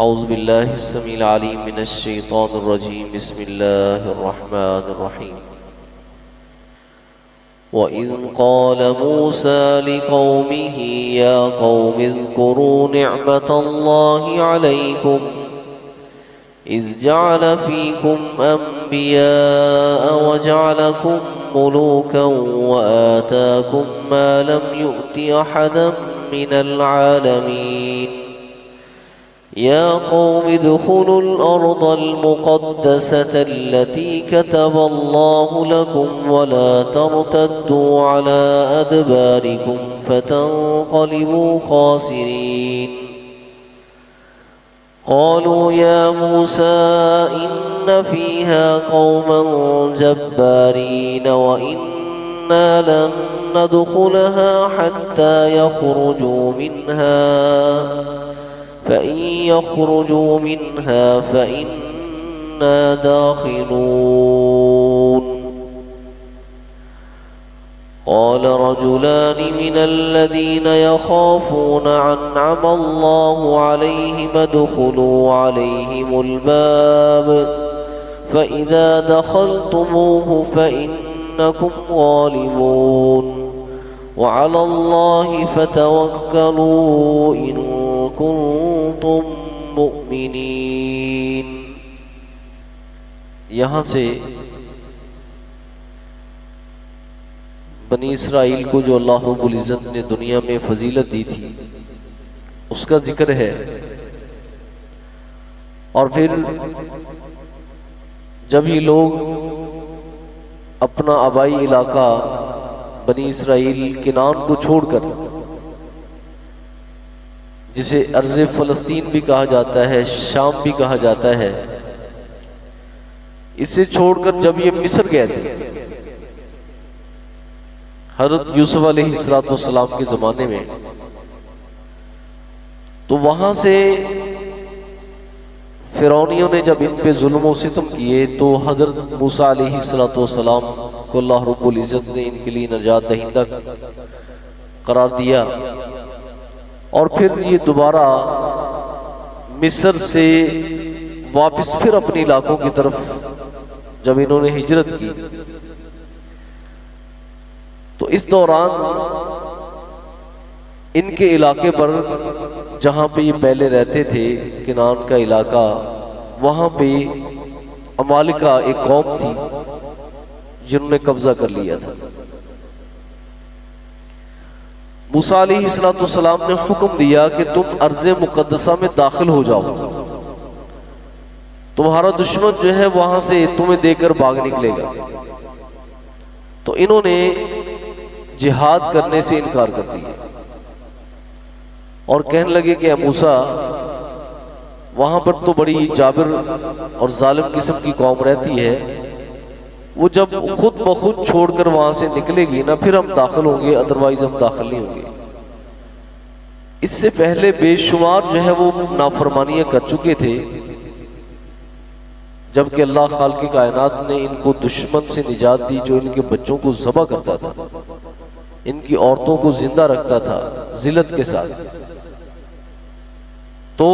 اعوذ باللہ السمیع العلیم من الشیطان الرجیم بسم اللہ الرحمن الرحیم وَإِذْ قَالَ مُوسَى لِقَوْمِهِ يَا قَوْمِ اذْكُرُوا نِعْمَةَ اللَّهِ عَلَيْكُمْ إِذْ جَعَلَ فِيكُمْ أَنْبِيَاءَ وَجَعَلَكُمْ مُلُوكًا وَآتَاكُمْ مَا لَمْ يُؤْتِ أَحَدًا مِنَ الْعَالَمِينَ يا قوم ادخلوا الأرض المقدسة التي كتب الله لكم ولا ترتدوا على أدباركم فتنقلبوا خاسرين قالوا يا موسى إن فيها قوما جبارين وإنا لن ندخلها حتى يخرجوا منها فإن يخرجوا منها فإنا داخلون قال رجلان من الذين يخافون أنعم الله عليهم ادخلوا عليهم الباب فإذا دخلتموه فإنكم غالبون وعلى الله فتوكلوا إن کنتم مؤمنین۔ یہاں سے بنی اسرائیل کو جو اللہ رب العزت نے دنیا میں فضیلت دی تھی اس کا ذکر ہے، اور پھر جب یہ لوگ اپنا آبائی علاقہ بنی اسرائیل کنعان کو چھوڑ کر، جسے ارض فلسطین بھی کہا جاتا ہے، شام بھی کہا جاتا ہے، اسے چھوڑ کر جب یہ مصر گئے تھے حضرت یوسف علیہ السلام کے زمانے میں، تو وہاں سے فرعونیوں نے جب ان پہ ظلم و ستم کیے تو حضرت موسیٰ علیہ السلام کو اللہ رب العزت نے ان کے لیے نجات دہندہ قرار دیا، اور پھر یہ دوبارہ مصر سے واپس پھر اپنے علاقوں کی طرف جب انہوں نے ہجرت کی، تو اس دوران ان کے علاقے پر جہاں پہ یہ پہلے رہتے تھے کنعان کا علاقہ، وہاں پہ عمالقہ ایک قوم تھی جنہوں نے قبضہ کر لیا تھا۔ موسیٰ علیہ السلام نے حکم دیا کہ تم ارض مقدسہ میں داخل ہو جاؤ، تمہارا دشمن جو ہے وہاں سے تمہیں دے کر بھاگ نکلے گا۔ تو انہوں نے جہاد کرنے سے انکار کر دیا اور کہنے لگے کہ اے موسیٰ، وہاں پر تو بڑی جابر اور ظالم قسم کی قوم رہتی ہے، وہ جب خود بخود چھوڑ کر وہاں سے نکلے گی نا پھر ہم داخل ہوں گے، ادروائز ہم داخل نہیں ہوں گے۔ اس سے پہلے بے شمار جو ہے وہ نافرمانیاں کر چکے تھے، جبکہ اللہ خالق کائنات نے ان کو دشمن سے نجات دی جو ان کے بچوں کو ذبح کرتا تھا، ان کی عورتوں کو زندہ رکھتا تھا ذلت کے ساتھ، تو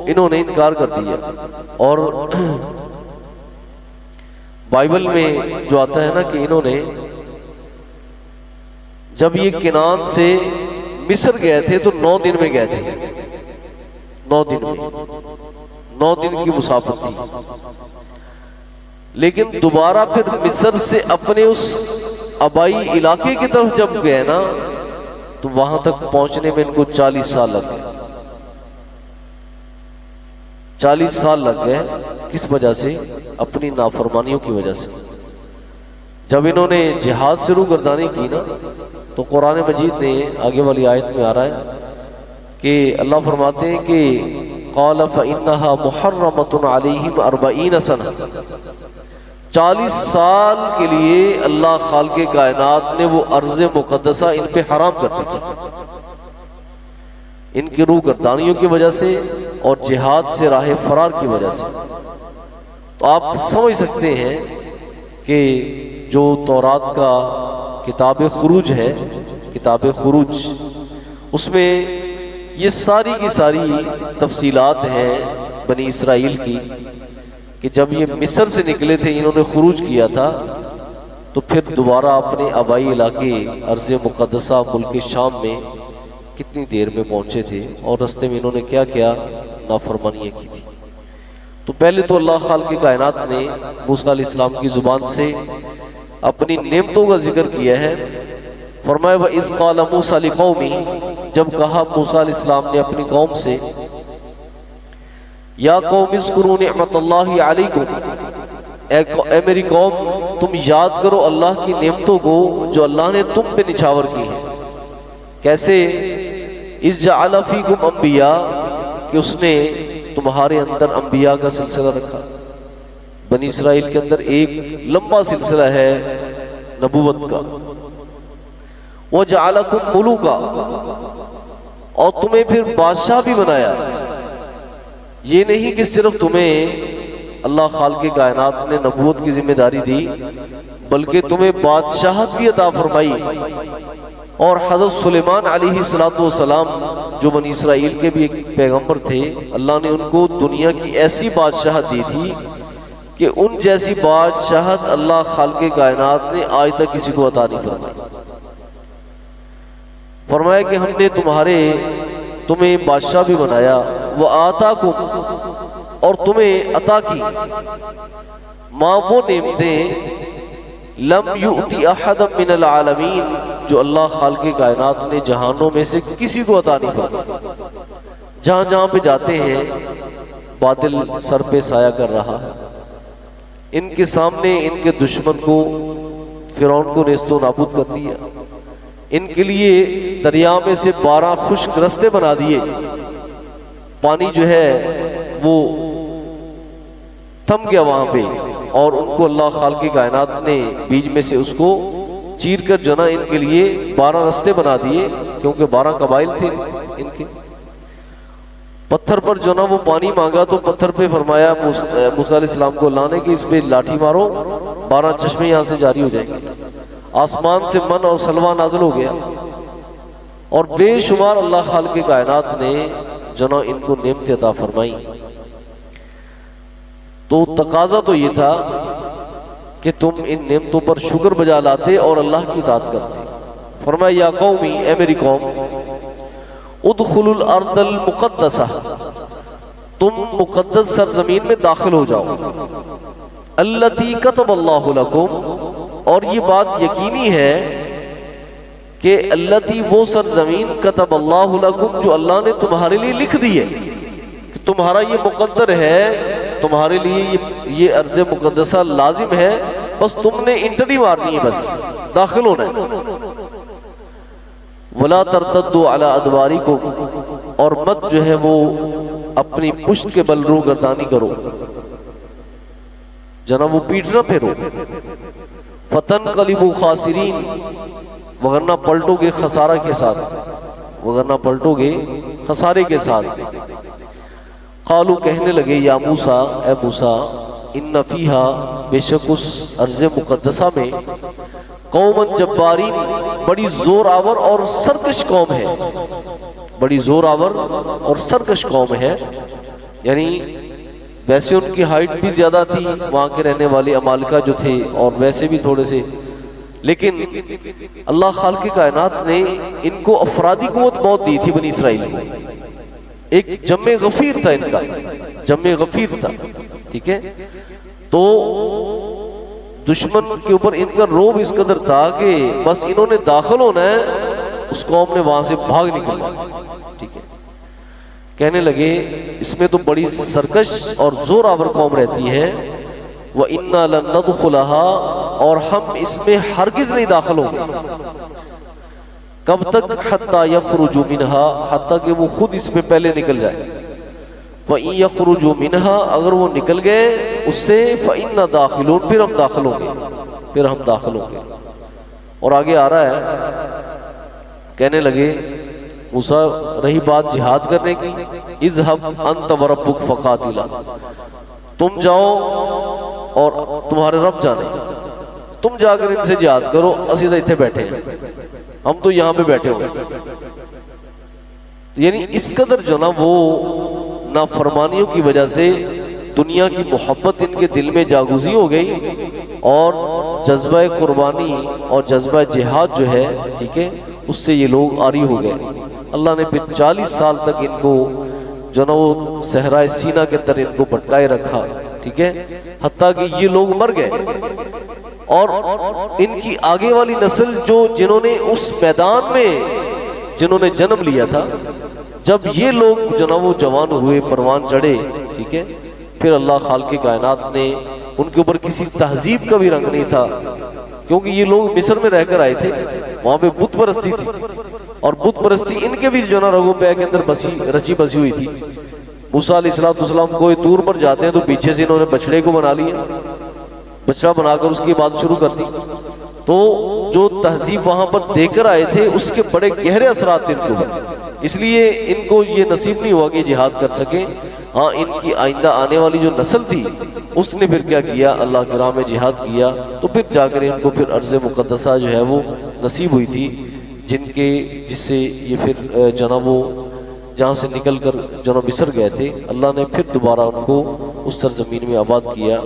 انہوں نے انکار کر دیا۔ اور بائبل میں جو آتا ہے نا کہ انہوں نے جب یہ کنعان سے مصر گئے تھے تو 9 دن میں گئے تھے، 9 دن میں، 9 دن کی مسافت تھی، لیکن دوبارہ پھر مصر سے اپنے اس آبائی علاقے کی طرف جب گئے نا تو وہاں تک پہنچنے میں ان کو 40 سال لگ گئے، 40 سال لگ گئے۔ کس وجہ سے؟ اپنی نافرمانیوں کی وجہ سے۔ جب انہوں نے جہاد شروع گردانی کی نا تو قرآن مجید نے آگے والی آیت میں آ رہا ہے کہ اللہ فرماتے ہیں کہ قال فإنها محرمۃ علیہم 40 سنہ، 40 سال کے لیے اللہ خالق کائنات نے وہ ارض مقدسہ ان پہ حرام کر دی تھی، ان کی روح گردانیوں کی وجہ سے اور جہاد سے راہ فرار کی وجہ سے۔ تو آپ سمجھ سکتے ہیں کہ جو تورات کا کتاب خروج ہے، کتاب خروج، اس میں یہ ساری کی ساری تفصیلات ہیں بنی اسرائیل کی کہ جب یہ مصر سے نکلے تھے، انہوں نے خروج کیا تھا، تو پھر دوبارہ اپنے آبائی علاقے ارض مقدسہ ملک شام میں کتنی دیر میں پہنچے تھے، اور رستے میں انہوں نے کیا کیا نافرمانیاں کی تھی۔ تو پہلے تو اللہ خالق کائنات نے موسیٰ علیہ السلام کی زبان سے اپنی نعمتوں کا ذکر کیا ہے۔ فرمایا وَإِذْ قَالَ مُوسَىٰ لِقَوْمِهِ، جب کہا موسیٰ علیہ السلام نے اپنی قوم سے، یا قوم اذکروا نعمت اللہ علیکم، اے میری قوم تم یاد کرو اللہ کی نعمتوں کو جو اللہ نے تم پہ نچھاور کی ہیں۔ کیسے؟ اذ جعل فیکم انبیاء، کہ اس نے تمہارے اندر انبیاء کا سلسلہ رکھا۔ بنی اسرائیل کے اندر ایک لمبا سلسلہ ہے نبوت کا۔ وجعلکم ملوکا، اور تمہیں پھر بادشاہ بھی بنایا۔ یہ نہیں کہ صرف تمہیں اللہ خالق کائنات نے نبوت کی ذمہ داری دی، بلکہ تمہیں بادشاہت بھی عطا فرمائی۔ اور حضرت سلیمان علیہ السلام جو بنی اسرائیل کے بھی ایک پیغمبر تھے، اللہ نے ان کو دنیا کی ایسی بادشاہت دی تھی کہ ان جیسی بادشاہت اللہ خالق کائنات نے آج تک کسی کو عطا نہیں فرمائی۔ فرمایا کہ ہم نے تمہیں بادشاہ بھی بنایا، وآتاکم، اور تمہیں عطا کی، ماں وہ نعمتیں لم یؤتی احدا من العالمین، جو اللہ خالق کائنات نے جہانوں میں سے کسی کو عطا نہیں فرمائی۔ جہاں جہاں پہ جاتے ہیں بادل سر پہ سایہ کر رہا ہے، ان کے سامنے ان کے دشمن کو فرعون کو نیست و نابود کر دیا، ان کے لیے دریا میں سے 12 خشک رستے بنا دیے، پانی جو ہے وہ تھم گیا وہاں پہ، اور ان کو اللہ خالق کائنات نے بیچ میں سے اس کو چیر کر جنا ان کے لیے 12 رستے بنا دیے، کیونکہ 12 قبائل تھے ان کے۔ پتھر پر جو نا وہ پانی مانگا تو پتھر پہ فرمایا موسیٰ علیہ السلام کو لانے کی اس پہ لاٹھی مارو، 12 چشمے یہاں سے جاری ہو جائیں گے۔ آسمان سے من اور سلوہ نازل ہو گیا، اور بے شمار اللہ خالق کائنات نے جنا ان کو نعمت عطا فرمائی۔ تو تقاضا تو یہ تھا کہ تم ان نعمتوں پر شکر بجا لاتے اور اللہ کی اطاعت کرتے۔ فرمایا یا قومی، اے میری قوم، ادخلوا الارض المقدسہ، تم مقدس سرزمین میں داخل ہو جاؤ، التی کتب اللہ لکم، اور یہ بات یقینی ہے کہ التی وہ سرزمین کتب اللہ لکم جو اللہ نے تمہارے لیے لکھ دی ہے، کہ تمہارا یہ مقدر ہے، تمہارے لیے یہ ارض مقدسہ لازم ہے، بس تم نے انٹری مارنی ہے، بس داخل ہونا ہے۔ وَلَا تَرْتَدُّوا عَلَىٰ أَدْبَارِكُمْ، اور مت جو ہے وہ اپنی پشت کے بل رو گردانی کرو، جناب وہ پیٹ نہ پھیرو، فَتَنْقَلِبُوا خَاسِرِينَ، وگرنہ پلٹو گے خسارہ کے ساتھ، وگرنہ پلٹو گے خسارے کے ساتھ۔ قالو، کہنے لگے، یا موسیٰ، اے موسیٰ، ان فیہا، بے شک اس ارض مقدسہ میں، قوماً جبارین، بڑی زور آور اور سرکش قوم ہے، بڑی زور آور اور سرکش قوم ہے۔ یعنی ویسے ان کی ہائٹ بھی زیادہ تھی وہاں کے رہنے والے عمالقہ جو تھے، اور ویسے بھی تھوڑے سے، لیکن اللہ خالق کائنات نے ان کو افرادی قوت بہت دی تھی بنی اسرائیل کو۔ ایک جمع غفیر تھا ان کا، جمع غفیر تھا، ٹھیک ہے۔ تو دشمن کے اوپر ان کا روب اس قدر تھا کہ بس انہوں نے داخل ہونا ہے، اس قوم نے وہاں سے بھاگ نکلنا، ٹھیک ہے۔ کہنے لگے اس میں تو بڑی سرکش اور زور آور قوم رہتی ہے، وَإِنَّا لَن نَدْخُلَهَا، اور ہم اس میں ہرگز نہیں داخل ہوں گے۔ کب تک؟ حَتَّى يَخْرُجُوا مِنْهَا، حتیٰ کہ وہ خود اس میں پہلے نکل جائے۔ وَإِن يَخْرُجُوا مِنْهَا، اگر وہ نکل گئے اس سے، فَإِنَّا دَاخِلُونَ، پھر ہم داخل ہوں گے، پھر ہم داخل ہوں گے۔ اور آگے آ رہا ہے، کہنے لگے موسیٰ، رہی بات جہاد کرنے کی، اذهب أنت وربك فقاتلا، تم جاؤ اور تمہارے رب جانے، تم جا کر ان سے جہاد کرو، اسی تو اتنے بیٹھے ہیں، ہم تو یہاں پہ بیٹھے ہوئے۔ یعنی اس قدر جو نا وہ نافرمانیوں کی وجہ سے دنیا کی محبت ان کے دل میں جاگزی ہو گئی اور جذبہ قربانی اور جذبہ جہاد جو ہے ٹھیک ہے اس سے یہ لوگ عاری ہو گئے. اللہ نے پھر 40 سال تک ان کو جو نا وہ صحرائے سینا کے اندر ان کو بھٹکائے رکھا ٹھیک ہے حتیٰ کہ یہ لوگ مر گئے. اور ان کی آگے والی نسل جنہوں نے اس میدان میں جنہوں نے جنم لیا تھا جب یہ لوگ جو نا وہ جوان ہوئے پروان چڑھے ٹھیک ہے پھر اللہ خالق کائنات نے ان کے اوپر کسی تہذیب کا بھی رنگ نہیں تھا کیونکہ یہ لوگ مصر میں رہ کر آئے تھے وہاں پہ بت پرستی تھی اور بت پرستی ان کے بھی جو نا رگوں پہ کے اندر رچی بسی ہوئی تھی. موسیٰ علیہ السلام کوئی دور پر جاتے ہیں تو پیچھے سے انہوں نے بچڑے کو بنا لیا بچڑا بنا کر اس کی عبادت شروع کر دی. تو جو تہذیب وہاں پر دے کر آئے تھے اس کے بڑے گہرے اثرات تھے ان کے اوپر اس لیے ان کو یہ نصیب نہیں ہوا کہ جہاد کر سکیں. ہاں ان کی آئندہ آنے والی جو نسل تھی اس نے پھر کیا کیا اللہ کی راہ میں جہاد کیا تو پھر جا کر ان کو پھر ارض مقدسہ جو ہے وہ نصیب ہوئی تھی جس سے یہ پھر جناب وہ جہاں سے نکل کر جناب مصر گئے تھے اللہ نے پھر دوبارہ ان کو اس سرزمین میں آباد کیا.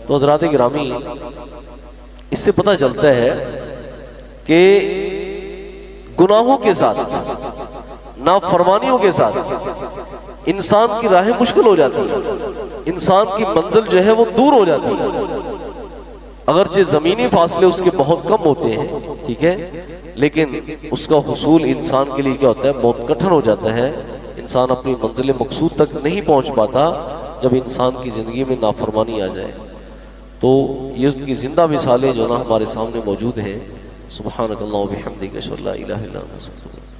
تو حضرات گرامی اس سے پتہ چلتا ہے کہ گناہوں کے ساتھ نافرمانیوں کے ساتھ انسان کی راہیں مشکل ہو جاتی ہیں انسان کی منزل جو ہے وہ دور ہو جاتی ہے. اگرچہ زمینی فاصلے اس کے بہت کم ہوتے ہیں ٹھیک ہے لیکن اس کا حصول انسان کے لیے کیا ہوتا ہے بہت کٹھن ہو جاتا ہے. انسان اپنی منزل مقصود تک نہیں پہنچ پاتا جب انسان کی زندگی میں نافرمانی آ جائے. تو یہ اس کی زندہ مثالیں جو نا ہمارے سامنے موجود ہیں. سبحانک اللہم و بحمدک اشہد ان لا الہ الا انت استغفرک.